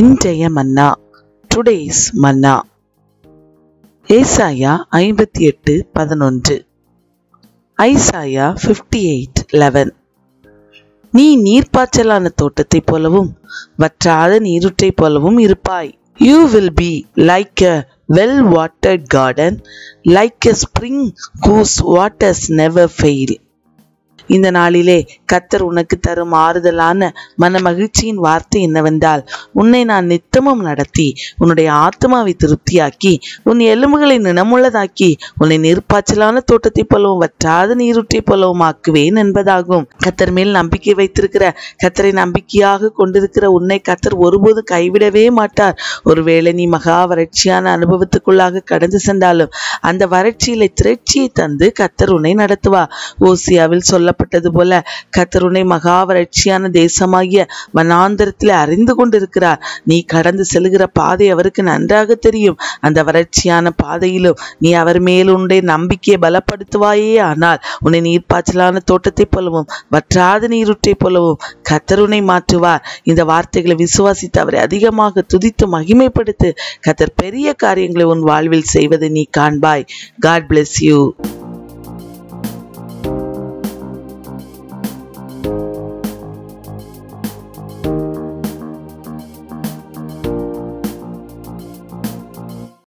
இன்றைய மன்னா, டுடேஸ் மன்னா. ஏசாயா 58:11. ஐசாயா 58:11. நீ நீர்ப்பாய்ச்சலான தோட்டத்தை போலவும் வற்றாத நீரூற்றை போலவும் இருப்பாய். You will be like a well-watered garden, like a spring whose waters never fail. இந்த நாளிலே கர்த்தர் உனக்கு தரும் ஆறுதலான மன மகிழ்ச்சியின் வார்த்தை என்னவென்றால், உன்னை நான் நித்தமும் நடத்தி உன்னுடைய ஆத்மாவை திருப்தியாக்கி உன் எலும்புகளை நினமுள்ளதாக்கி உன்னை நீர்ப்பாய்ச்சலான தோட்டத்தை போலவும் வற்றாத நீரூற்றை போலவும் ஆக்குவேன் என்பதாகும். கர்த்தர் மேல் நம்பிக்கை வைத்திருக்கிற, கர்த்தரை நம்பிக்கையாக கொண்டிருக்கிற உன்னை கர்த்தர் ஒருபோது கைவிடவே மாட்டார். ஒருவேளை நீ மகா வறட்சியான அனுபவத்துக்குள்ளாக கடந்து சென்றாலும் அந்த வறட்சியிலே திரட்சியை தந்து கர்த்தர் உன்னை நடத்துவார். ஓசியாவில் சொல்லப்பட்டது போல கர்த்தர் உன்னை மகா வறட்சியான தேசமாகிய வனாந்தரத்தில் அறிந்து கொண்டிருக்கிறார். நீ கடந்து செல்கிற பாதை அவருக்கு நன்றாக தெரியும். அந்த வறட்சியான பாதையிலும் நீ அவர் மேல் உன்னுடைய நம்பிக்கையை பலப்படுத்துவாயே, ஆனால் உன்னை நீர்ப்பாய்ச்சலான தோட்டத்தை போலவும் வற்றாத நீரூற்றை போலவும் கர்த்தர் உன்னை மாற்றுவார். இந்த வார்த்தைகளை விசுவாசித்து அவரை அதிகமாக துதித்து மகிமைப்படுத்து. கர்த்தர் பெரிய காரியங்களை உன் வாழ்வில் செய்வதை நீ காண்பாய். God bless you.